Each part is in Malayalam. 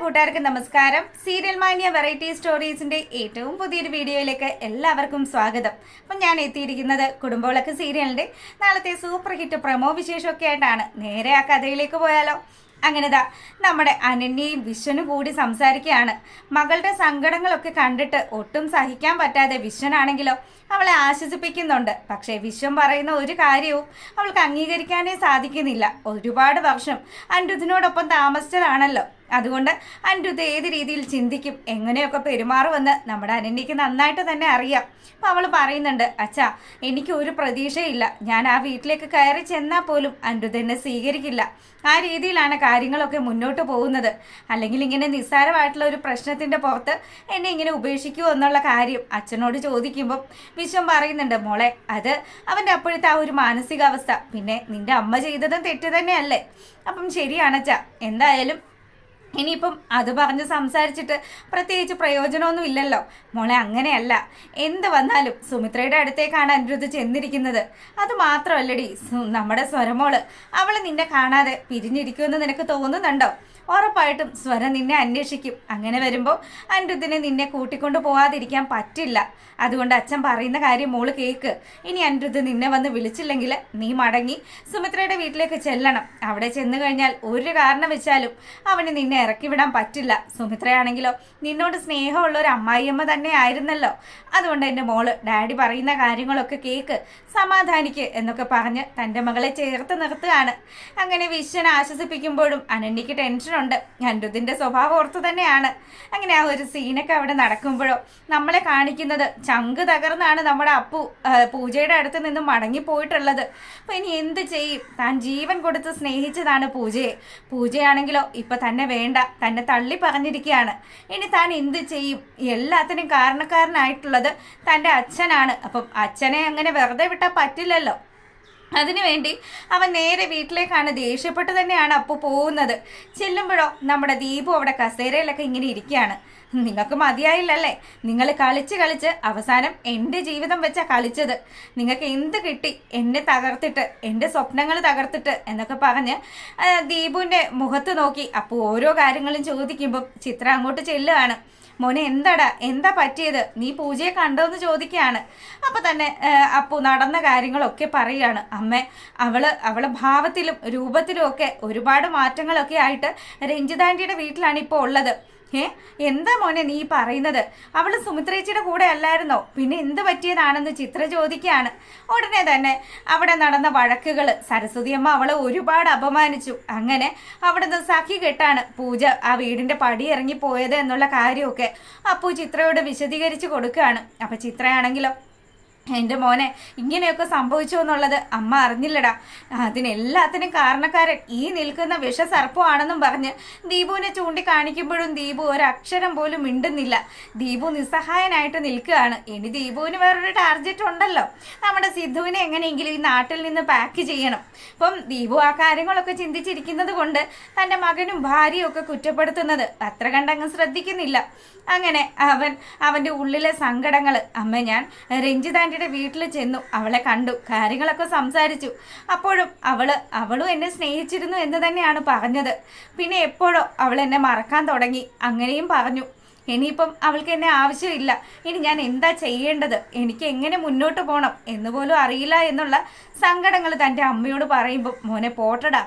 കൂട്ടുകാർക്കും നമസ്കാരം. സീരിയൽ മാനിയ വെറൈറ്റി സ്റ്റോറീസിന്റെ ഏറ്റവും പുതിയൊരു വീഡിയോയിലേക്ക് എല്ലാവർക്കും സ്വാഗതം. അപ്പം ഞാൻ എത്തിയിരിക്കുന്നത് കുടുംബവിളക്ക് സീരിയലിന്റെ നാളത്തെ സൂപ്പർ ഹിറ്റ് പ്രമോ വിശേഷമൊക്കെ ആയിട്ടാണ്. നേരെ ആ കഥയിലേക്ക് പോയാലോ? അങ്ങനെതാ നമ്മുടെ അനന്യയും വിശ്വനും കൂടി സംസാരിക്കുകയാണ്. മകളുടെ സങ്കടങ്ങളൊക്കെ കണ്ടിട്ട് ഒട്ടും സഹിക്കാൻ പറ്റാതെ വിശ്വനാണെങ്കിലോ അവളെ ആശ്വസിപ്പിക്കുന്നുണ്ട്. പക്ഷേ വിശ്വം പറയുന്ന ഒരു കാര്യവും അവൾക്ക് അംഗീകരിക്കാനേ സാധിക്കുന്നില്ല. ഒരുപാട് വർഷം അനിരുദ്ധിനോടൊപ്പം താമസിച്ചതാണല്ലോ. അതുകൊണ്ട് അനിരുദ്ധ് ഏത് രീതിയിൽ ചിന്തിക്കും, എങ്ങനെയൊക്കെ പെരുമാറുമെന്ന് നമ്മുടെ അനന്യയ്ക്ക് നന്നായിട്ട് തന്നെ അറിയാം. അപ്പം അവൾ പറയുന്നുണ്ട്, അച്ഛാ എനിക്ക് ഒരു പ്രതീക്ഷയില്ല. ഞാൻ ആ വീട്ടിലേക്ക് കയറി ചെന്നാൽ പോലും അനിരുദ്ധ് എന്നെ സ്വീകരിക്കില്ല. ആ രീതിയിലാണ് കാര്യങ്ങളൊക്കെ മുന്നോട്ട് പോകുന്നത്. അല്ലെങ്കിൽ ഇങ്ങനെ നിസ്സാരമായിട്ടുള്ള ഒരു പ്രശ്നത്തിൻ്റെ പുറത്ത് എന്നെ ഇങ്ങനെ ഉപേക്ഷിക്കുമോ എന്നുള്ള കാര്യം അച്ഛനോട് ചോദിക്കുമ്പം വിശ്വം പറയുന്നുണ്ട്, മോളെ അത് അവൻ്റെ അപ്പോഴത്തെ ആ ഒരു മാനസികാവസ്ഥ. പിന്നെ നിന്റെ അമ്മ ചെയ്തതും തെറ്റ് തന്നെയല്ലേ. അപ്പം ശരിയാണച്ചാ, എന്തായാലും ഇനിയിപ്പം അത് പറഞ്ഞ് സംസാരിച്ചിട്ട് പ്രത്യേകിച്ച് പ്രയോജനമൊന്നും ഇല്ലല്ലോ മോളെ. അങ്ങനെയല്ല, എന്ത് വന്നാലും സുമിത്രയുടെ അടുത്തേക്കാണ് അനിരുദ്ധ് ചെന്നിരിക്കുന്നത്. അത് മാത്രമല്ലടി, നമ്മുടെ സ്വരമോള് അവൾ നിന്നെ കാണാതെ പിരിഞ്ഞിരിക്കുമെന്ന് നിനക്ക് തോന്നുന്നുണ്ടോ? ഉറപ്പായിട്ടും സ്വരം നിന്നെ അന്വേഷിക്കും. അങ്ങനെ വരുമ്പോൾ അനിരുദ്ധിനെ നിന്നെ കൂട്ടിക്കൊണ്ട് പോകാതിരിക്കാൻ പറ്റില്ല. അതുകൊണ്ട് അച്ഛൻ പറയുന്ന കാര്യം മോള് കേൾക്ക്. ഇനി അനിരുദ്ധ് നിന്നെ വന്ന് വിളിച്ചില്ലെങ്കിൽ നീ മടങ്ങി സുമിത്രയുടെ വീട്ടിലേക്ക് ചെല്ലണം. അവിടെ ചെന്ന് കഴിഞ്ഞാൽ ഒരു കാരണം വെച്ചാലും അവന് നിന്നെ ഇറക്കി വിടാൻ പറ്റില്ല. സുമിത്രയാണെങ്കിലോ നിന്നോട് സ്നേഹമുള്ള ഒരു അമ്മായിയമ്മ തന്നെ ആയിരുന്നല്ലോ. അതുകൊണ്ട് എൻ്റെ മോള് ഡാഡി പറയുന്ന കാര്യങ്ങളൊക്കെ കേൾക്ക്, സമാധാനിക്ക് എന്നൊക്കെ പറഞ്ഞ് തൻ്റെ മകളെ ചേർത്ത് നിർത്തുകയാണ്. അങ്ങനെ വിശ്വനെ ആശ്വസിപ്പിക്കുമ്പോഴും അനന്യയ്ക്ക് ടെൻഷനുണ്ട്. അനിരുദ്ധിൻ്റെ സ്വഭാവം ഓർത്ത് തന്നെയാണ്. അങ്ങനെ ആ ഒരു സീനൊക്കെ അവിടെ നടക്കുമ്പോഴോ നമ്മളെ കാണിക്കുന്നത് ചങ്ക് തകർന്നാണ് നമ്മുടെ അപ്പു പൂജയുടെ അടുത്ത് നിന്ന് മടങ്ങിപ്പോയിട്ടുള്ളത്. അപ്പോൾ ഇനി എന്ത് ചെയ്യും? താൻ ജീവൻ കൊടുത്ത് സ്നേഹിച്ചതാണ് പൂജയെ. പൂജയാണെങ്കിലോ ഇപ്പം തന്നെ വേണ്ട, തന്നെ തള്ളി പറഞ്ഞിരിക്കുകയാണ്. ഇനി താൻ എന്ത് ചെയ്യും? എല്ലാത്തിനും കാരണക്കാരനായിട്ടുള്ളത് തൻ്റെ അച്ഛനാണ്. അപ്പം അച്ഛനെ അങ്ങനെ വെറുതെ വിട്ടാൽ പറ്റില്ലല്ലോ. അതിനുവേണ്ടി അവൻ നേരെ വീട്ടിലേക്കാണ് ദേഷ്യപ്പെട്ട് തന്നെയാണ് അപ്പു പോകുന്നത്. ചെല്ലുമ്പോഴോ നമ്മുടെ ദീപു അവിടെ കസേരയിലൊക്കെ ഇങ്ങനെ ഇരിക്കുകയാണ്. നിങ്ങൾക്ക് മതിയായില്ലല്ലേ? നിങ്ങൾ കളിച്ച് അവസാനം എൻ്റെ ജീവിതം വെച്ചാൽ കളിച്ചത്. നിങ്ങൾക്ക് എന്ത് കിട്ടി? എന്നെ തകർത്തിട്ട്, എൻ്റെ സ്വപ്നങ്ങൾ തകർത്തിട്ട് എന്നൊക്കെ പറഞ്ഞ് ദീപുവിൻ്റെ മുഖത്ത് നോക്കി അപ്പു ഓരോ കാര്യങ്ങളും ചോദിക്കുമ്പം ചിത്ര അങ്ങോട്ട് ചെല്ലുകയാണ്. മോനെ എന്താ പറ്റിയത്? നീ പൂജയെ കണ്ടോന്ന് ചോദിക്കുകയാണ്. അപ്പം തന്നെ അപ്പു നടന്ന കാര്യങ്ങളൊക്കെ പറയുകയാണ്. അമ്മ അവള് ഭാവത്തിലും രൂപത്തിലും ഒക്കെ ഒരുപാട് മാറ്റങ്ങളൊക്കെ ആയിട്ട് രഞ്ജിതാൻ്റിയുടെ വീട്ടിലാണ് ഇപ്പോൾ ഉള്ളത്. എന്താ മോനെ നീ പറയുന്നത്? അവൾ സുമിത്രേച്ചിയുടെ കൂടെ അല്ലായിരുന്നോ? പിന്നെ എന്ത് പറ്റിയതാണെന്ന് ചിത്ര ചോദിക്കുകയാണ്. ഉടനെ തന്നെ അവിടെ നടന്ന വഴക്കുകൾ, സരസ്വതി അമ്മ അവളെ ഒരുപാട് അപമാനിച്ചു. അങ്ങനെ അവിടുന്ന് സഖി കെട്ടാണ് പൂജ ആ വീടിൻ്റെ പടി ഇറങ്ങിപ്പോയത് എന്നുള്ള കാര്യമൊക്കെ അപ്പു ചിത്രയോട് വിശദീകരിച്ച് കൊടുക്കുകയാണ്. അപ്പം ചിത്രയാണെങ്കിലോ, എൻ്റെ മോനെ ഇങ്ങനെയൊക്കെ സംഭവിച്ചു എന്നുള്ളത് അമ്മ അറിഞ്ഞില്ലടാ. അതിനെല്ലാത്തിനും കാരണക്കാരൻ ഈ നിൽക്കുന്ന വിഷസർപ്പമാണെന്നും പറഞ്ഞ് ദീപുവിനെ ചൂണ്ടിക്കാണിക്കുമ്പോഴും ദീപു ഒരക്ഷരം പോലും മിണ്ടുന്നില്ല. ദീപു നിസ്സഹായനായിട്ട് നിൽക്കുകയാണ്. ഇനി ദീപുവിന് വേറൊരു ടാർഗറ്റ് ഉണ്ടല്ലോ, നമ്മുടെ സിദ്ധുവിനെ എങ്ങനെയെങ്കിലും ഈ നാട്ടിൽ നിന്ന് പാക്ക് ചെയ്യണം. അപ്പം ദീപു ആ കാര്യങ്ങളൊക്കെ ചിന്തിച്ചിരിക്കുന്നത് കൊണ്ട് തൻ്റെ മകനും ഭാര്യയും ഒക്കെ കുറ്റപ്പെടുത്തുന്നത് അത്ര കണ്ടങ്ങ് ശ്രദ്ധിക്കുന്നില്ല. അങ്ങനെ അവൻ്റെ ഉള്ളിലെ സങ്കടങ്ങൾ, അമ്മ ഞാൻ രഞ്ജിതാൻ്റിയുടെ വീട്ടിൽ ചെന്നു, അവളെ കണ്ടു, കാര്യങ്ങളൊക്കെ സംസാരിച്ചു. അപ്പോഴും അവളും എന്നെ സ്നേഹിച്ചിരുന്നു എന്ന് തന്നെയാണ് പറഞ്ഞത്. പിന്നെ എപ്പോഴോ അവൾ എന്നെ മറക്കാൻ തുടങ്ങി, അങ്ങനെയും പറഞ്ഞു. ഇനിയിപ്പം അവൾക്ക് എന്നെ ആവശ്യമില്ല. ഇനി ഞാൻ എന്താ ചെയ്യേണ്ടത്? എനിക്ക് എങ്ങനെ മുന്നോട്ട് പോകണം എന്നുപോലും അറിയില്ല എന്നുള്ള സങ്കടങ്ങൾ തൻ്റെ അമ്മയോട് പറയുമ്പോൾ, മോനെ പോട്ടടാ,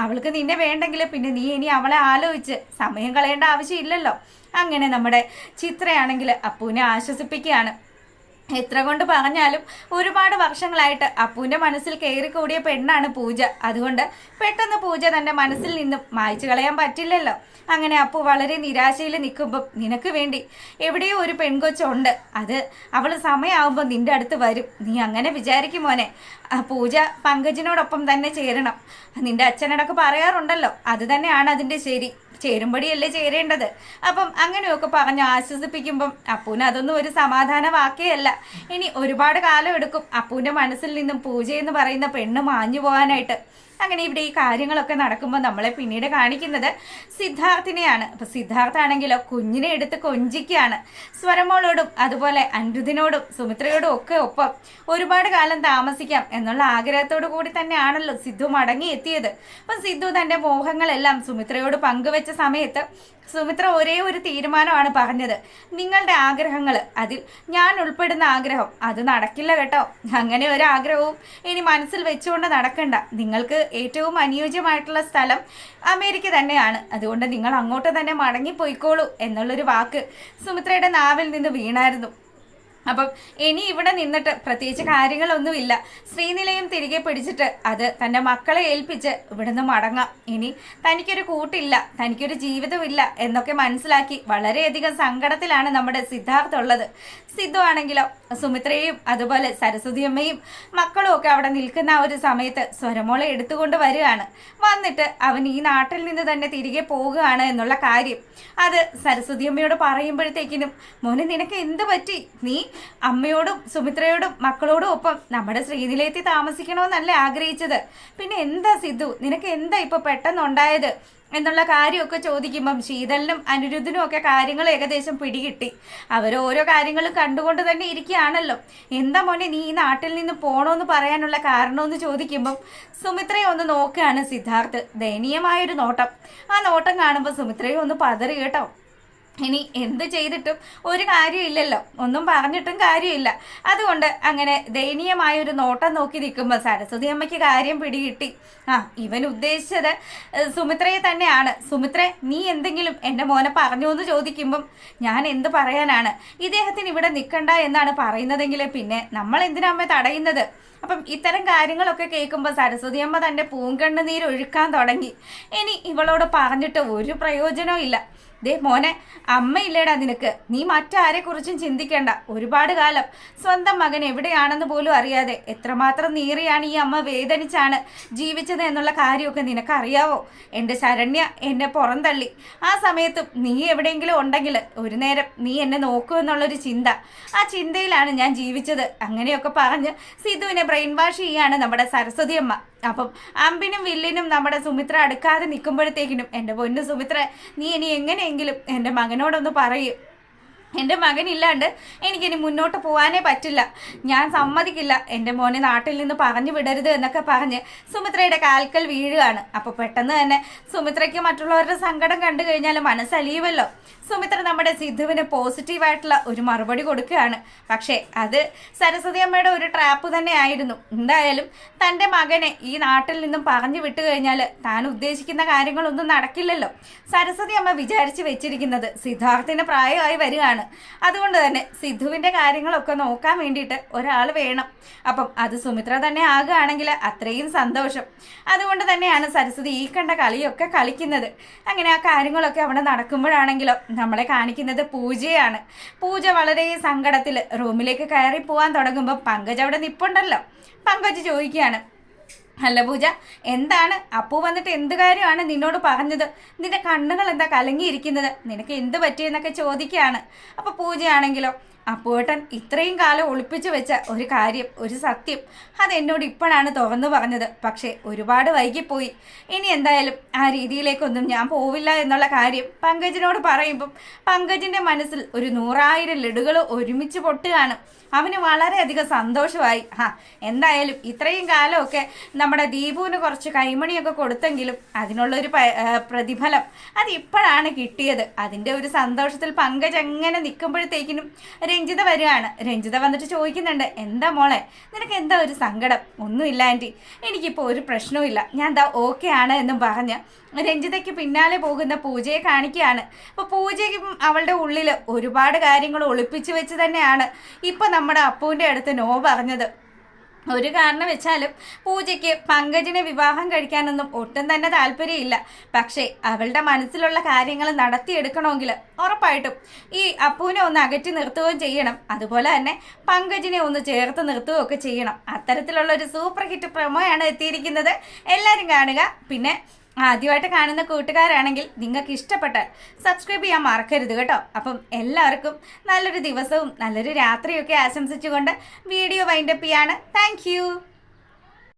അവൾക്ക് നിന്നെ വേണ്ടെങ്കിൽ പിന്നെ നീ ഇനി അവളെ ആലോചിച്ച് സമയം കളയേണ്ട ആവശ്യമില്ലല്ലോ. അങ്ങനെ നമ്മുടെ ചിത്രയാണെങ്കിൽ അപ്പുവിനെ ആശ്വസിപ്പിക്കുകയാണ്. എത്ര കൊണ്ട് പറഞ്ഞാലും ഒരുപാട് വർഷങ്ങളായിട്ട് അപ്പുവിൻ്റെ മനസ്സിൽ കയറിക്കൂടിയ പെണ്ണാണ് പൂജ. അതുകൊണ്ട് പെട്ടെന്ന് പൂജ തൻ്റെ മനസ്സിൽ നിന്നും മായ്ച്ചു കളയാൻ പറ്റില്ലല്ലോ. അങ്ങനെ അപ്പു വളരെ നിരാശയിൽ നിൽക്കുമ്പം നിനക്ക് വേണ്ടി എവിടെയോ ഒരു പെൺകൊച്ചുണ്ട്, അത് അവൾ സമയമാകുമ്പോൾ നിൻ്റെ അടുത്ത് വരും. നീ അങ്ങനെ വിചാരിക്കും മോനെ. പൂജ പങ്കജിനോടൊപ്പം തന്നെ ചേരണം. നിൻ്റെ അച്ഛനോടൊക്കെ പറയാറുണ്ടല്ലോ, അത് തന്നെയാണ് അതിൻ്റെ ശരി. ചേരുമ്പടിയല്ലേ ചേരേണ്ടത്. അപ്പം അങ്ങനെയൊക്കെ പറഞ്ഞ് ആശ്വസിപ്പിക്കുമ്പം അപ്പൂന് അതൊന്നും ഒരു സമാധാന വാക്കേയല്ല. ഇനി ഒരുപാട് കാലം എടുക്കും അപ്പൂൻ്റെ മനസ്സിൽ നിന്നും പൂജ എന്ന് പറയുന്ന പെണ്ണ് മാഞ്ഞു പോകാനായിട്ട്. അങ്ങനെ ഇവിടെ ഈ കാര്യങ്ങളൊക്കെ നടക്കുമ്പോൾ നമ്മളെ പിന്നീട് കാണിക്കുന്നത് സിദ്ധാർത്ഥിനെയാണ്. അപ്പം സിദ്ധാർത്ഥാണെങ്കിലോ കുഞ്ഞിനെ എടുത്ത് കൊഞ്ചിക്കുകയാണ്. സ്വരമോളോടും അതുപോലെ അനിരുദ്ധിനോടും സുമിത്രയോടും ഒക്കെ ഒപ്പം ഒരുപാട് കാലം താമസിക്കാം എന്നുള്ള ആഗ്രഹത്തോടു കൂടി തന്നെയാണല്ലോ സിദ്ധു മടങ്ങി എത്തിയത്. അപ്പം സിദ്ധു തൻ്റെ മോഹങ്ങളെല്ലാം സുമിത്രയോട് പങ്കുവെച്ച സമയത്ത് സുമിത്ര ഒരേ ഒരു തീരുമാനമാണ് പറഞ്ഞത്. നിങ്ങളുടെ ആഗ്രഹങ്ങൾ, അതിൽ ഞാൻ ഉൾപ്പെടുന്ന ആഗ്രഹം അത് നടക്കില്ല കേട്ടോ. അങ്ങനെ ഒരു ആഗ്രഹവും ഇനി മനസ്സിൽ വെച്ചുകൊണ്ട് നടക്കണ്ട. നിങ്ങൾക്ക് ഏറ്റവും അനുയോജ്യമായിട്ടുള്ള സ്ഥലം അമേരിക്ക തന്നെയാണ്. അതുകൊണ്ട് നിങ്ങൾ അങ്ങോട്ട് തന്നെ മടങ്ങിപ്പോയിക്കോളൂ എന്നുള്ളൊരു വാക്ക് സുമിത്രയുടെ നാവിൽ നിന്ന് വീണായിരുന്നു. അപ്പം ഇനി ഇവിടെ നിന്നിട്ട് പ്രത്യേകിച്ച് കാര്യങ്ങളൊന്നുമില്ല. ശ്രീനിലയം തിരികെ പിടിച്ചിട്ട് അത് തൻ്റെ മക്കളെ ഏൽപ്പിച്ച് ഇവിടുന്ന് മടങ്ങാം. ഇനി തനിക്കൊരു കൂട്ടില്ല, തനിക്കൊരു ജീവിതമില്ല എന്നൊക്കെ മനസ്സിലാക്കി വളരെയധികം സങ്കടത്തിലാണ് നമ്മുടെ സിദ്ധാർത്ഥ ഉള്ളത്. സിദ്ധു ആണെങ്കിലോ സുമിത്രയും അതുപോലെ സരസ്വതി അമ്മയും മക്കളും ഒക്കെ അവിടെ നിൽക്കുന്ന ആ ഒരു സമയത്ത് സ്വരമോളെ എടുത്തുകൊണ്ട് വരികയാണ്. വന്നിട്ട് അവൻ ഈ നാട്ടിൽ നിന്ന് തന്നെ തിരികെ പോവുകയാണ് എന്നുള്ള കാര്യം അത് സരസ്വതി അമ്മയോട് പറയുമ്പോഴത്തേക്കിനും, മോനെ നിനക്ക് എന്ത് പറ്റി? നീ അമ്മയോടും സുമിത്രയോടും മക്കളോടും ഒപ്പം നമ്മുടെ ശ്രീനിലയത്തിൽ താമസിക്കണമെന്നല്ലേ ആഗ്രഹിച്ചത്? പിന്നെ എന്താ സിദ്ധു, നിനക്ക് എന്താ ഇപ്പൊ പെട്ടെന്നുണ്ടായത് എന്നുള്ള കാര്യമൊക്കെ ചോദിക്കുമ്പം ശീതലിനും അനിരുദ്ധനും ഒക്കെ കാര്യങ്ങൾ ഏകദേശം പിടികിട്ടി. അവർ ഓരോ കാര്യങ്ങളും കണ്ടുകൊണ്ട് തന്നെ ഇരിക്കുകയാണല്ലോ. എന്താ മോനെ നീ ഈ നാട്ടിൽ നിന്ന് പോകണമെന്ന് പറയാനുള്ള കാരണമെന്ന് ചോദിക്കുമ്പം സുമിത്രയെ ഒന്ന് നോക്കുകയാണ് സിദ്ധാർത്ഥ്. ദയനീയമായൊരു നോട്ടം. ആ നോട്ടം കാണുമ്പോൾ സുമിത്രയെ ഒന്ന് പതറി കേട്ടോ. ഇനി എന്ത് ചെയ്തിട്ടും ഒരു കാര്യമില്ലല്ലോ, ഒന്നും പറഞ്ഞിട്ടും കാര്യമില്ല. അതുകൊണ്ട് അങ്ങനെ ദയനീയമായൊരു നോട്ടം നോക്കി നിൽക്കുമ്പോൾ സരസ്വതി അമ്മയ്ക്ക് കാര്യം പിടികിട്ടി. ഇവൻ ഉദ്ദേശിച്ചത് സുമിത്രയെ തന്നെയാണ്. സുമിത്ര, നീ എന്തെങ്കിലും എൻ്റെ മോനെ പറഞ്ഞു എന്ന് ചോദിക്കുമ്പം ഞാൻ എന്ത് പറയാനാണ്? ഇദ്ദേഹത്തിന് ഇവിടെ നിൽക്കണ്ട എന്നാണ് പറയുന്നതെങ്കിൽ പിന്നെ നമ്മൾ എന്തിനാ തടയുന്നത്? അപ്പം ഇത്തരം കാര്യങ്ങളൊക്കെ കേൾക്കുമ്പോൾ സരസ്വതി അമ്മ തൻ്റെ പൂങ്കണ്ണുനീര് ഒഴുക്കാൻ തുടങ്ങി. ഇനി ഇവളോട് പറഞ്ഞിട്ട് ഒരു പ്രയോജനവും ഇല്ല. ദേ മോനെ, അമ്മയില്ലേടാ നിനക്ക്, നീ മറ്റാരെക്കുറിച്ചും ചിന്തിക്കേണ്ട. ഒരുപാട് കാലം സ്വന്തം മകൻ എവിടെയാണെന്ന് പോലും അറിയാതെ എത്രമാത്രം നീറിയാണ് ഈ അമ്മ വേദനിച്ചാണ് ജീവിച്ചത് എന്നുള്ള കാര്യമൊക്കെ നിനക്കറിയാവോ? എൻ്റെ ശരണ്യ എന്നെ പുറന്തള്ളി. ആ സമയത്തും നീ എവിടെയെങ്കിലും ഉണ്ടെങ്കിൽ ഒരു നേരം നീ എന്നെ നോക്കൂ എന്നുള്ളൊരു ചിന്ത, ആ ചിന്തയിലാണ് ഞാൻ ജീവിച്ചത്. അങ്ങനെയൊക്കെ പറഞ്ഞ് സിധുവിനെ ബ്രെയിൻ വാഷ് ചെയ്യാണ് നമ്മുടെ സരസ്വതി അമ്മ. അപ്പം അമ്പിനും വില്ലിനും നമ്മുടെ സുമിത്ര അടുക്കാതെ നിൽക്കുമ്പോഴത്തേക്കിനും, എൻ്റെ പൊന്നു സുമിത്ര, നീ ഇനി എങ്ങനെയെങ്കിലും എൻ്റെ മകനോടൊന്ന് പറയും. എൻ്റെ മകനില്ലാണ്ട് എനിക്കിനി മുന്നോട്ട് പോകാനേ പറ്റില്ല. ഞാൻ സമ്മതിക്കില്ല. എൻ്റെ മോനെ നാട്ടിൽ നിന്ന് പറഞ്ഞു വിടരുത് എന്നൊക്കെ പറഞ്ഞ് സുമിത്രയുടെ കാൽക്കൽ വീഴുകയാണ്. അപ്പോൾ പെട്ടെന്ന് തന്നെ സുമിത്രയ്ക്ക് മറ്റുള്ളവരുടെ സങ്കടം കണ്ടു കഴിഞ്ഞാൽ മനസ്സലിയുമല്ലോ. സുമിത്ര നമ്മുടെ സിദ്ധുവിന് പോസിറ്റീവായിട്ടുള്ള ഒരു മറുപടി കൊടുക്കുകയാണ്. പക്ഷേ അത് സരസ്വതി അമ്മയുടെ ഒരു ട്രാപ്പ് തന്നെ ആയിരുന്നു. എന്തായാലും തൻ്റെ മകനെ ഈ നാട്ടിൽ നിന്നും പറഞ്ഞു വിട്ടു കഴിഞ്ഞാൽ താൻ ഉദ്ദേശിക്കുന്ന കാര്യങ്ങളൊന്നും നടക്കില്ലല്ലോ. സരസ്വതി അമ്മ വിചാരിച്ച് വെച്ചിരിക്കുന്നത് സിദ്ധാർത്ഥിന് പ്രായമായി വരികയാണ്. അതുകൊണ്ട് തന്നെ സിദ്ധുവിൻ്റെ കാര്യങ്ങളൊക്കെ നോക്കാൻ വേണ്ടിയിട്ട് ഒരാൾ വേണം. അപ്പം അത് സുമിത്ര തന്നെ ആകുകയാണെങ്കിൽ അത്രയും സന്തോഷം. അതുകൊണ്ട് തന്നെയാണ് സരസ്വതി ഈ കണ്ട കളിയൊക്കെ കളിക്കുന്നത്. അങ്ങനെ ആ കാര്യങ്ങളൊക്കെ അവിടെ നടക്കുമ്പോഴാണെങ്കിലോ നമ്മളെ കാണിക്കുന്നത് പൂജയാണ്. പൂജ വളരെ സങ്കടത്തിൽ റൂമിലേക്ക് കയറി പോകാൻ തുടങ്ങുമ്പോൾ പങ്കജ് അവിടെ നിൽപ്പുണ്ടല്ലോ. പങ്കജ് ചോദിക്കുകയാണ്, അല്ല പൂജ, എന്താണ് അപ്പു വന്നിട്ട് എന്ത് കാര്യമാണ് നിന്നോട് പറഞ്ഞത്? നിന്റെ കണ്ണുകൾ എന്താ കലങ്ങിയിരിക്കുന്നത്? നിനക്ക് എന്ത് പറ്റിയെന്നൊക്കെ ചോദിക്കുകയാണ്. അപ്പോൾ പൂജയാണെങ്കിലോ, അപ്പുവേട്ടൻ ഇത്രയും കാലം ഒളിപ്പിച്ചു വെച്ച ഒരു കാര്യം, ഒരു സത്യം, അതെന്നോട് ഇപ്പോഴാണ് തുറന്നു പറഞ്ഞത്. പക്ഷേ ഒരുപാട് വൈകിപ്പോയി. ഇനി എന്തായാലും ആ രീതിയിലേക്കൊന്നും ഞാൻ പോവില്ല എന്നുള്ള കാര്യം പങ്കജിനോട് പറയുമ്പം പങ്കജിൻ്റെ മനസ്സിൽ ഒരു 100,000 ലഡുകൾ ഒരുമിച്ച് പൊട്ടുകയാണ്. അവന് വളരെയധികം സന്തോഷമായി. എന്തായാലും ഇത്രയും കാലമൊക്കെ നമ്മുടെ ദീപുവിന് കുറച്ച് കൈമണിയൊക്കെ കൊടുത്തെങ്കിലും അതിനുള്ളൊരു പ്രതിഫലം അത് ഇപ്പോഴാണ് കിട്ടിയത്. അതിൻ്റെ ഒരു സന്തോഷത്തിൽ പങ്കജ് എങ്ങനെ നിൽക്കുമ്പോഴത്തേക്കിനും രഞ്ജിത വരികയാണ്. രഞ്ജിത വന്നിട്ട് ചോദിക്കുന്നുണ്ട്, എന്താ മോളെ, നിനക്ക് എന്താ ഒരു സങ്കടം? ഒന്നുമില്ല ആൻറ്റി, എനിക്കിപ്പോൾ ഒരു പ്രശ്നവുമില്ല, ഞാൻ എന്താ ഓക്കെ ആണ് എന്നും പറഞ്ഞ് രഞ്ജിതയ്ക്ക് പിന്നാലെ പോകുന്ന പൂജയെ കാണിക്കുകയാണ്. അപ്പോൾ പൂജയ്ക്കും അവളുടെ ഉള്ളിൽ ഒരുപാട് കാര്യങ്ങൾ ഒളിപ്പിച്ചു വെച്ച് തന്നെയാണ് ഇപ്പം നമ്മുടെ അപ്പുവിൻ്റെ അടുത്ത് നോ പറഞ്ഞത്. ഒരു കാരണം വെച്ചാലും പൂജയ്ക്ക് പങ്കജിനെ വിവാഹം കഴിക്കാനൊന്നും ഒട്ടും തന്നെ താല്പര്യമില്ല. പക്ഷേ അവളുടെ മനസ്സിലുള്ള കാര്യങ്ങൾ നടത്തിയെടുക്കണമെങ്കിൽ ഉറപ്പായിട്ടും ഈ അപ്പുവിനെ ഒന്ന് അകറ്റി നിർത്തുകയും ചെയ്യണം. അതുപോലെ തന്നെ പങ്കജിനെ ഒന്ന് ചേർത്ത് നിർത്തുകയും ഒക്കെ ചെയ്യണം. അത്തരത്തിലുള്ള ഒരു സൂപ്പർ ഹിറ്റ് പ്രൊമോയാണ് എത്തിയിരിക്കുന്നത്. എല്ലാവരും കാണുക. പിന്നെ ആദ്യമായിട്ട് കാണുന്ന കൂട്ടുകാരാണെങ്കിൽ നിങ്ങൾക്ക് ഇഷ്ടപ്പെട്ടാൽ സബ്സ്ക്രൈബ് ചെയ്യാൻ മറക്കരുത് കേട്ടോ. അപ്പം എല്ലാവർക്കും നല്ലൊരു ദിവസവും നല്ലൊരു രാത്രിയൊക്കെ ആശംസിച്ചുകൊണ്ട് വീഡിയോ വൈൻഡപ്പ് ചെയ്യാണ്. താങ്ക്